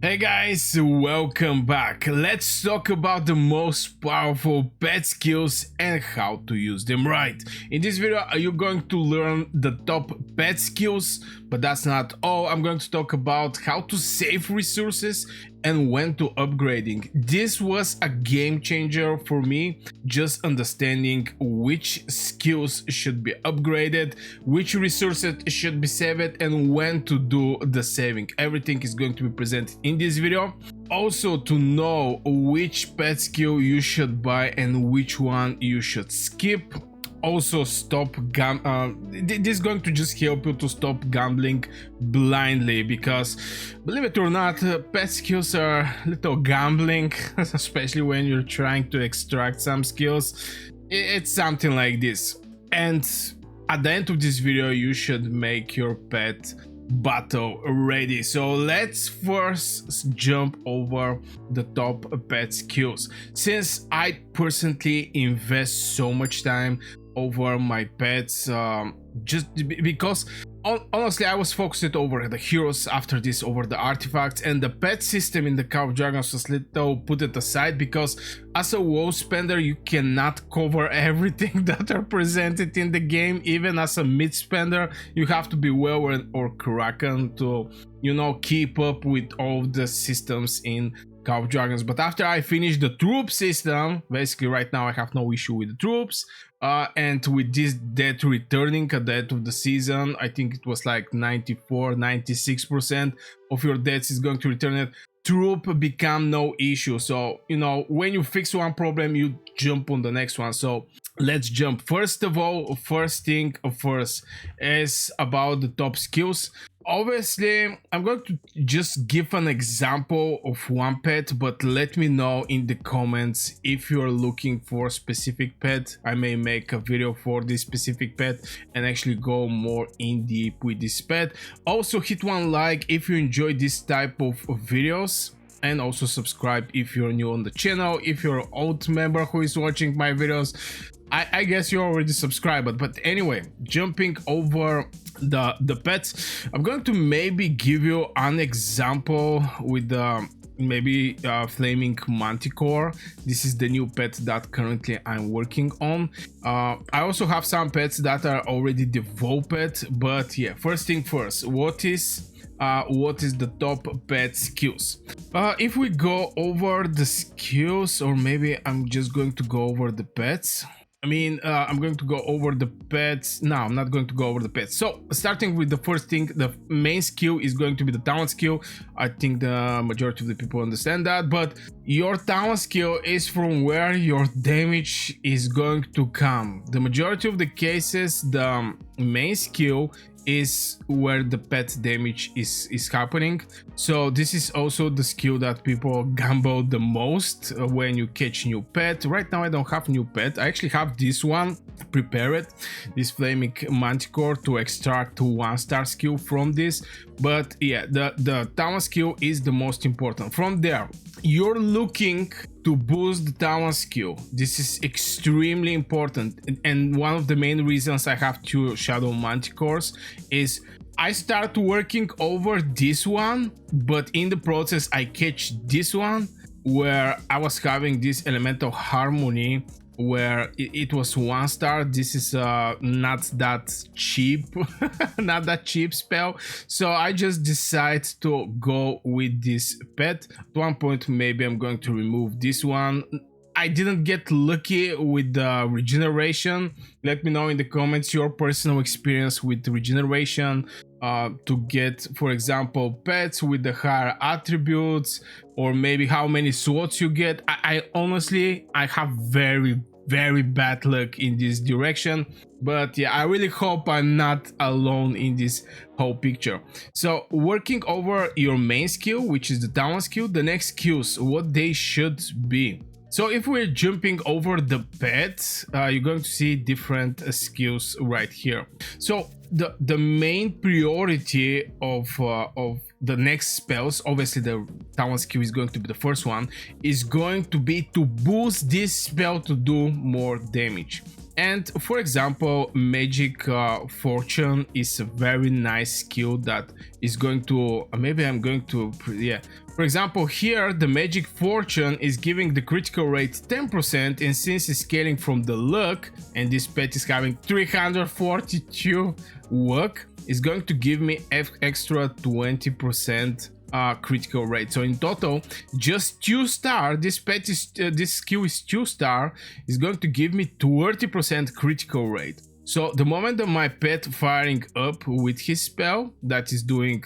Hey guys, welcome back. Let's talk about the most powerful pet skills and how to use them right. In this video, you're going to learn the top pet skills, but that's not all. I'm going to talk about how to save resources and when to upgrading. This was a game changer for me, just understanding which skills should be upgraded, which resources should be saved, and when to do the saving. Everything is going to be presented in this video. Also, to know which pet skill you should buy and which one you should skip. Also, this is going to just help you to stop gambling blindly, because believe it or not, pet skills are a little gambling, especially when you're trying to extract some skills. It's something like this. And at the end of this video, you should make your pet battle ready. So let's first jump over the top pet skills, since I personally invest so much time over my pets, just because honestly I was focused over the heroes, after this over the artifacts, and the pet system in the Call of Dragons was little put it aside, because as a WoW spender you cannot cover everything that are presented in the game. Even as a mid spender, you have to be well or Kraken to, you know, keep up with all the systems in Call of Dragons. But after I finished the troop system, basically right now I have no issue with the troops, and with this death returning at the end of the season, I think it was like 94-96% of your deaths is going to return it. Troop become no issue. So, you know, when you fix one problem, you jump on the next one. So let's jump. First of all, first thing first is about the top skills. Obviously, I'm going to just give an example of one pet, but let me know in the comments if you're looking for a specific pet. I may make a video for this specific pet and actually go more in deep with this pet. Also, hit one like if you enjoy this type of videos, and also subscribe if you're new on the channel. If you're an old member who is watching my videos, I guess you're already subscribed. But anyway, jumping over the pets, I'm going to maybe give you an example with the flaming Manticore. This is the new pet that currently I'm working on. I also have some pets that are already developed, but yeah, first thing first, what is the top pet skills? If we go over the skills, or maybe I'm just going to go over the pets. I'm going to go over the pets. No, I'm not going to go over the pets. So starting with the first thing, the main skill is going to be the talent skill. I think the majority of the people understand that, but your talent skill is from where your damage is going to come. The majority of the cases, the main skill is where the pet damage is happening. So this is also the skill that people gamble the most when you catch new pet. Right now I don't have new pet. I actually have this one prepared, this flaming Manticore, to extract 1-star skill from this. But yeah, the talent skill is the most important. From there, you're looking to boost the talent skill. This is extremely important, and one of the main reasons I have 2 shadow Manticores is I start working over this one, but in the process I catch this one where I was having this elemental harmony where it was 1-star. This is not that cheap not that cheap spell, so I just decide to go with this pet. At one point maybe I'm going to remove this one. I didn't get lucky with the regeneration. Let me know in the comments your personal experience with regeneration, to get, for example, pets with the higher attributes, or maybe how many slots you get. I honestly, I have very bad luck in this direction, but yeah, I really hope I'm not alone in this whole picture. So working over your main skill, which is the talent skill, the next skills, what they should be. So if we're jumping over the pets, you're going to see different skills right here. So the main priority of the next spells, obviously the talent skill is going to be the first one, is going to be to boost this spell to do more damage. And for example, Magic Fortune is a very nice skill that is going to maybe I'm going to, yeah, for example, here the Magic Fortune is giving the critical rate 10%, and since it's scaling from the luck and this pet is having 342 luck, it's going to give me extra 20% critical rate. So in total, just 2-star, this pet is this skill is 2-star, is going to give me 30% critical rate. So the moment that my pet firing up with his spell that is doing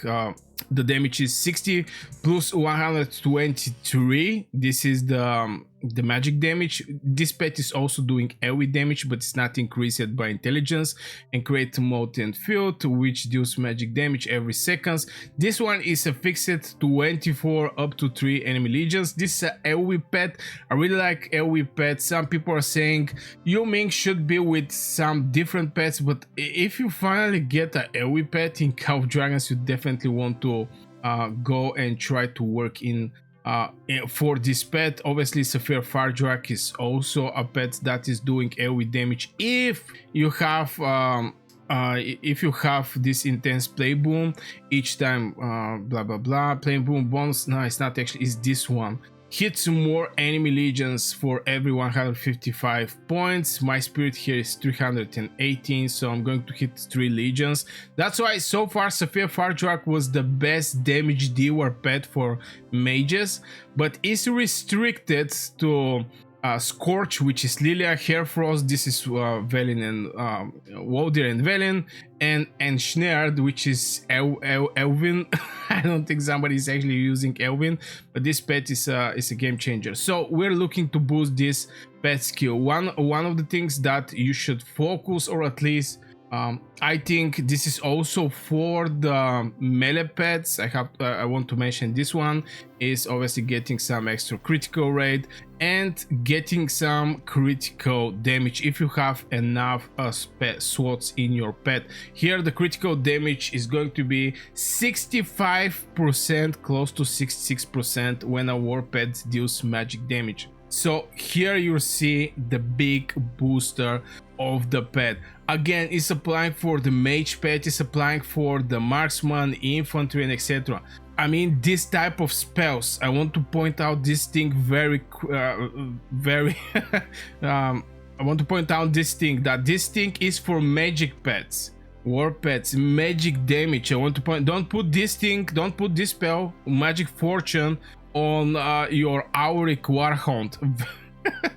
the damage is 60 plus 123. This is the magic damage. This pet is also doing AoE damage, but it's not increased by intelligence, and create molten field which deals magic damage every seconds. This one is a fixed 24 up to 3 enemy legions. This is an AoE pet. I really like AoE pets. Some people are saying Yu Ming should be with some different pets, but if you finally get an AoE pet in Call of Dragons, you definitely want to go and try to work in for this pet. Obviously, Sapphire Fardrak is also a pet that is doing AoE damage if you have this intense play boom each time, blah blah blah. Play boom bonus, no, it's not actually, it's this one. Hits more enemy legions for every 155 points. My spirit here is 318, so I'm going to hit 3 legions. That's why so far Sapphire Fardrak was the best damage dealer pet for mages, but is restricted to Scorch, which is Lilia, Hairfrost, this is Velin and Wodir and Velin, and Schneard, which is Elvin. I don't think somebody is actually using Elvin, but this pet is a game changer. So we're looking to boost this pet skill. One of the things that you should focus, or at least I think this is also for the melee pets. I want to mention this one is obviously getting some extra critical rate and getting some critical damage if you have enough slots in your pet. Here the critical damage is going to be 65%, close to 66% when a war pet deals magic damage. So here you see the big booster of the pet. Again, it's applying for the mage pet, it's applying for the marksman, infantry, and etc. I mean, this type of spells, I want to point out this thing I want to point out this thing, that this thing is for magic pets, war pets, magic damage. I want to point, don't put this spell, Magic Fortune, on your Auric Warhound.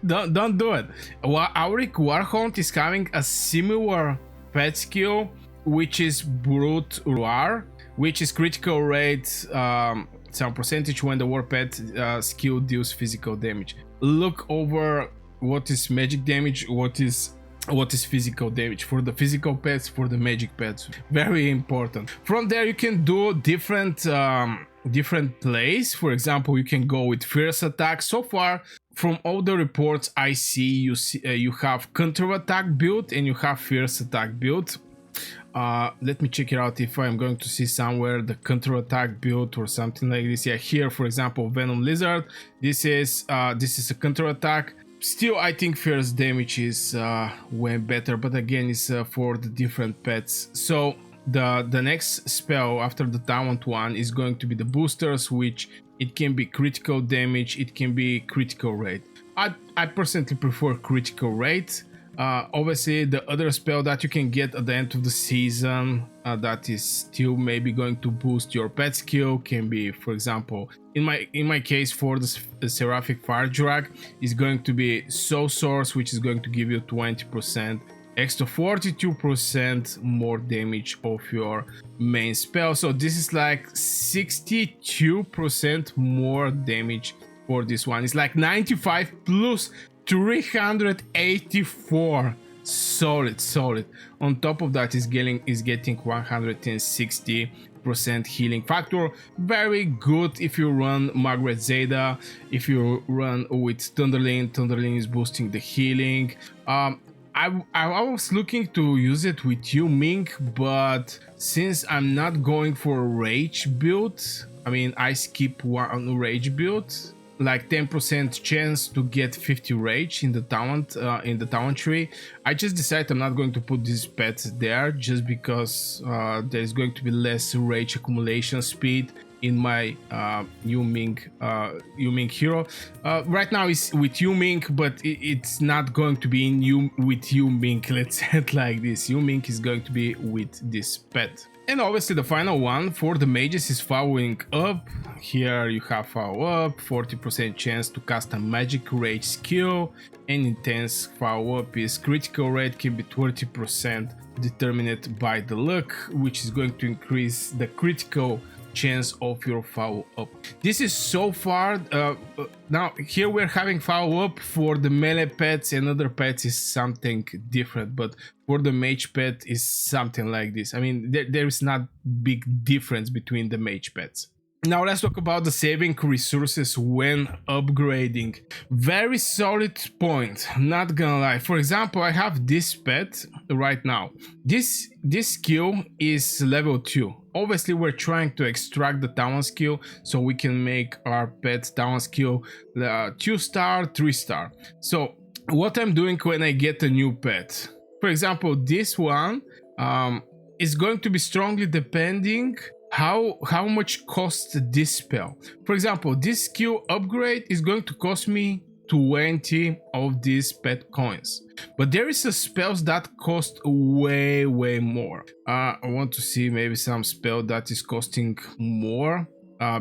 don't do it. Auric Warhound is having a similar pet skill, which is Brute Roar, which is critical rate some percentage when the war pet skill deals physical damage. Look over what is magic damage, what is physical damage for the physical pets, for the magic pets. Very important. From there you can do different plays. For example, you can go with fierce attack. So far from all the reports I see, you have counter attack build and you have fierce attack build. Let me check it out if I'm going to see somewhere the counter attack build or something like this. Yeah, here for example, Venom Lizard, this is a counter attack. Still, I think fierce damage is way better, but again, it's for the different pets. So the next spell after the talent one is going to be the boosters, which it can be critical damage, it can be critical rate. I personally prefer critical rate. Obviously, the other spell that you can get at the end of the season that is still maybe going to boost your pet skill can be, for example, in my case for the Seraphic Fardrak, is going to be Soul Source, which is going to give you 20% extra, 42% more damage of your main spell. So this is like 62% more damage for this one. It's like 95 plus 384. Solid. On top of that is getting 160% healing factor. Very good if you run Margaret Zeta, if you run with Thunderling is boosting the healing. I was looking to use it with Yu Ming, but since I'm not going for a rage build, I mean I skip one rage build, like 10% chance to get 50 rage in the talent tree. I just decided I'm not going to put this pet there just because there's going to be less rage accumulation speed in my Yuming hero. Right now it's with Yuming, but it's not going to be with Yuming. Let's say it like this. Yuming is going to be with this pet. And obviously the final one for the mages is following up. Here you have follow up, 40% chance to cast a magic rage skill, and intense follow up is critical rate can be 20% determined by the luck, which is going to increase the critical chance of your follow up. This is so far now here we're having follow up for the melee pets, and other pets is something different, but for the mage pet is something like this. I mean there is not big difference between the mage pets. Now let's talk about the saving resources when upgrading. Very solid point, not gonna lie. For example, I have this pet right now. This skill is level 2. Obviously we're trying to extract the talent skill so we can make our pet talent skill 2-star, 3-star. So what I'm doing when I get a new pet, for example this one is going to be strongly depending how much costs this spell. For example, this skill upgrade is going to cost me 20 of these pet coins, but there is a spells that cost way more. I want to see maybe some spell that is costing more,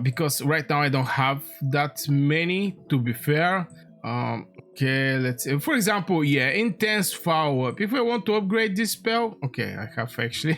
because right now I don't have that many, to be fair. Okay, let's say, for example, yeah, intense follow-up. If I want to upgrade this spell, okay, I have actually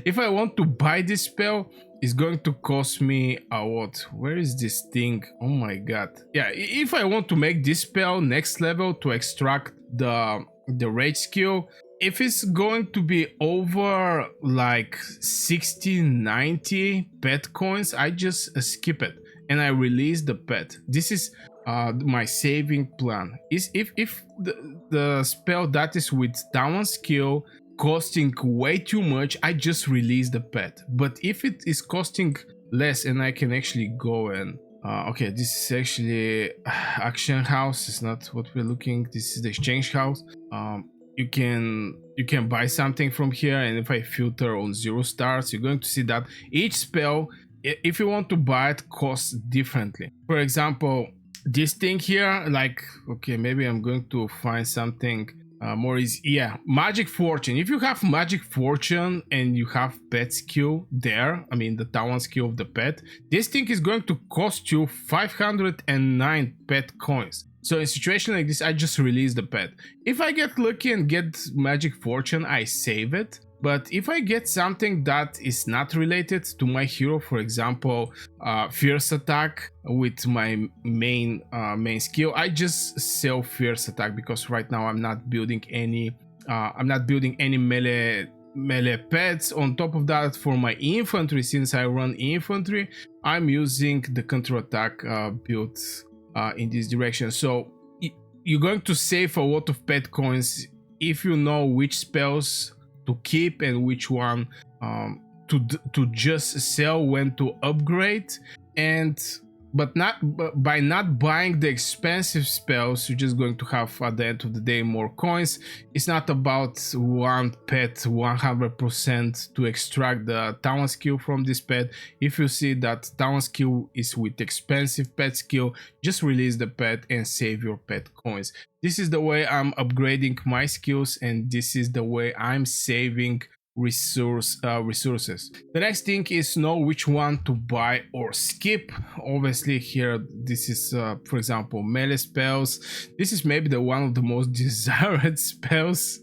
if I want to buy this spell, it's going to cost me a what? Where is this thing? Oh my god. Yeah, if I want to make this spell next level to extract the rage skill, if it's going to be over like 60-90 pet coins, I just skip it and I release the pet. This is my saving plan. Is if the spell that is with talent skill costing way too much, I just release the pet. But if it is costing less and I can actually go and okay, this is actually action house, it's not what we're looking. This is the exchange house. You can buy something from here, and if I filter on 0 stars, you're going to see that each spell, if you want to buy it, costs differently. For example, this thing here, like, okay, maybe I'm going to find something more easy. Yeah, magic fortune. If you have magic fortune and you have pet skill there, I mean the talent skill of the pet, this thing is going to cost you 509 pet coins. So in a situation like this, I just release the pet. If I get lucky and get magic fortune, I save it. But if I get something that is not related to my hero, for example, fierce attack with my main skill, I just sell fierce attack, because right now I'm not building any melee pets. On top of that, for my infantry, since I run infantry, I'm using the counter attack build in this direction. So you're going to save a lot of pet coins if you know which spells to keep and which one to just sell when to upgrade. And but by not buying the expensive spells, you're just going to have at the end of the day more coins. It's not about one pet 100% to extract the talent skill from this pet. If you see that talent skill is with expensive pet skill, just release the pet and save your pet coins. This is the way I'm upgrading my skills, and this is the way I'm saving resources. The next thing is know which one to buy or skip. Obviously here, this is for example melee spells. This is maybe the one of the most desired spells.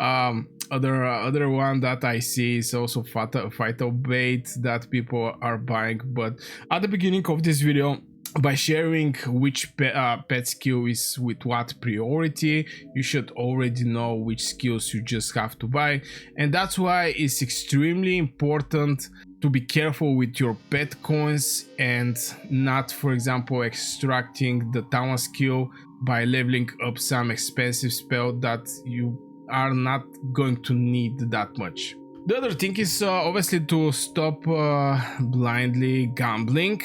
Other one that I see is also fatal bait that people are buying. But at the beginning of this video, by sharing which pet skill is with what priority, you should already know which skills you just have to buy. And that's why it's extremely important to be careful with your pet coins and not, for example, extracting the talent skill by leveling up some expensive spell that you are not going to need that much. The other thing is obviously to stop blindly gambling.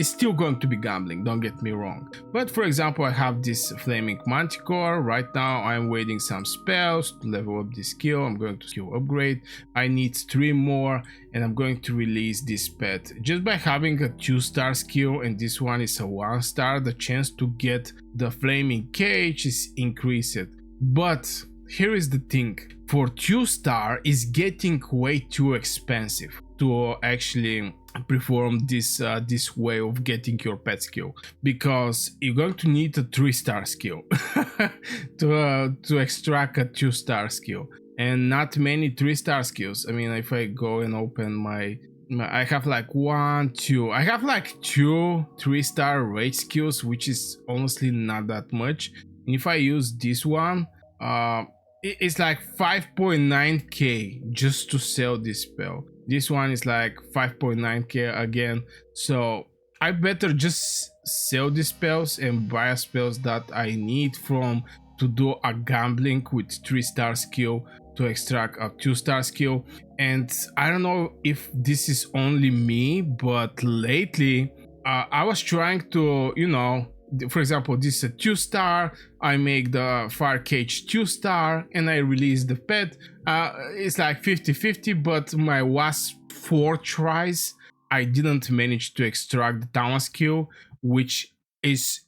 it's still going to be gambling, don't get me wrong. But for example, I have this flaming Manticore. Right now I'm waiting some spells to level up this skill. I'm going to skill upgrade. I need 3 more and I'm going to release this pet. Just by having a 2-star skill and this one is a 1-star, the chance to get the flaming cage is increased. But here is the thing, for 2-star is getting way too expensive to actually perform this way of getting your pet skill, because you're going to need a 3-star skill to extract a 2-star skill, and not many 3-star skills. I mean, if I go and open my I have like 2 3-star rage skills, which is honestly not that much. And if I use this one, it's like 5.9k just to sell this spell. This one is like 5.9k again, so I better just sell these spells and buy spells that I need from to do a gambling with 3-star skill to extract a 2-star skill. And I don't know if this is only me, but lately I was trying to, you know, for example, this is a 2-star, I make the fire cage 2-star and I release the pet. It's like 50-50, but my last 4 tries I didn't manage to extract the town skill, which is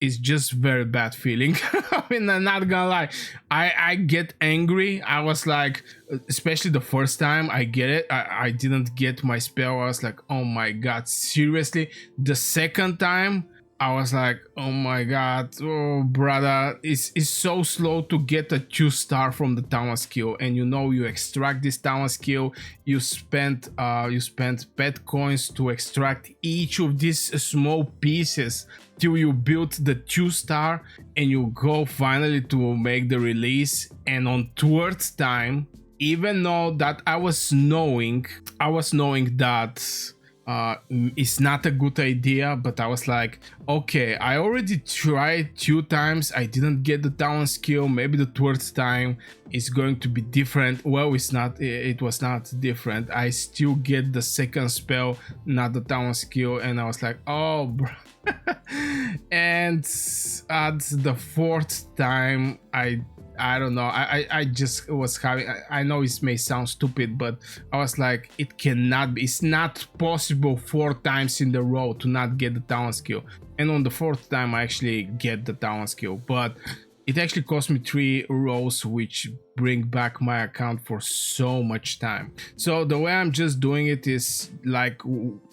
just very bad feeling. I mean, I'm not gonna lie, I get angry. I was like, especially the first time I get it, I didn't get my spell. I was like, oh my god, seriously. The second time I was like, oh my god, oh brother, it's so slow to get a 2-star from the town skill. And you know, you extract this town skill, you spent pet coins to extract each of these small pieces till you build the 2-star, and you go finally to make the release. And on 3rd time, even though that I was knowing that it's not a good idea, but I was like, okay, I already tried 2 times, I didn't get the town skill, maybe the 3rd time is going to be different. Well, it was not different. I still get the 2nd spell, not the town skill, and I was like, oh bro. And at the 4th time, I don't know, I just was having, I know it may sound stupid, but I was like, it cannot be, it's not possible 4 times in a row to not get the town skill. And on the 4th time I actually get the town skill, but it actually cost me 3 rolls, which bring back my account for so much time. So the way I'm just doing it is like,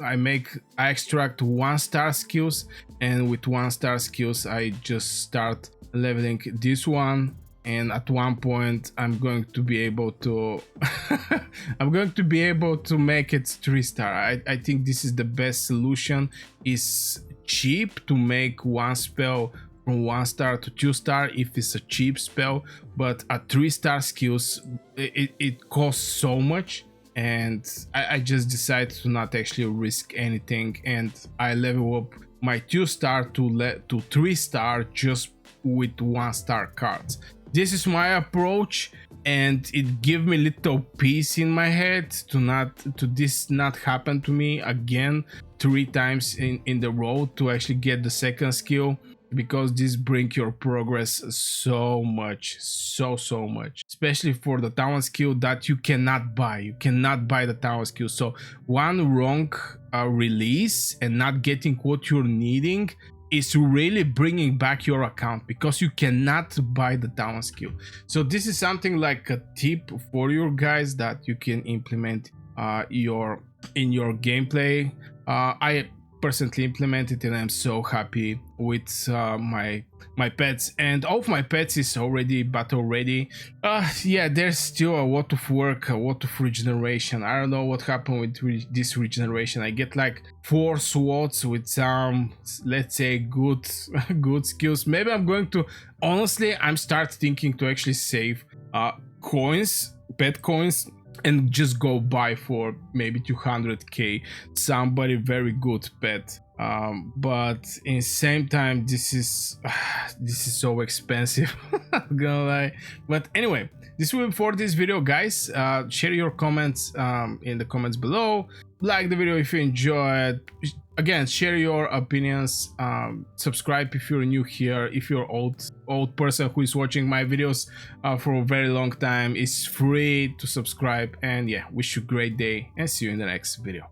I extract 1-star skills, and with 1-star skills I just start leveling this one. And at one point I'm going to be able to make it 3-star. I think this is the best solution. It's cheap to make one spell from 1-star to 2-star if it's a cheap spell, but at 3-star skills it costs so much, and I just decided to not actually risk anything, and I level up my 2-star to 3-star just with 1-star cards. This is my approach, and it gave me little peace in my head to this not happen to me again 3 times in the row, to actually get the 2nd skill, because this brings your progress so much, so much, especially for the town skill that you cannot buy the town skill. So one wrong release and not getting what you're needing is really bringing back your account, because you cannot buy the town skill. So this is something like a tip for you guys that you can implement in your gameplay. I personally implemented and I'm so happy with my pets, and all of my pets is already battle ready. Yeah, there's still a lot of work, a lot of regeneration. I don't know what happened with this regeneration. I get like 4 swords with some, let's say, good skills. Maybe I'm going to, honestly, I'm start thinking to actually save coins, pet coins, and just go buy for maybe 200k somebody very good pet. But in same time, this is so expensive. Not gonna lie. But anyway, this will be for this video, guys. Share your comments in the comments below. Like the video if you enjoyed. again, share your opinions. Subscribe if you're new here. If you're old person who is watching my videos for a very long time, it's free to subscribe. And yeah, wish you a great day and see you in the next video.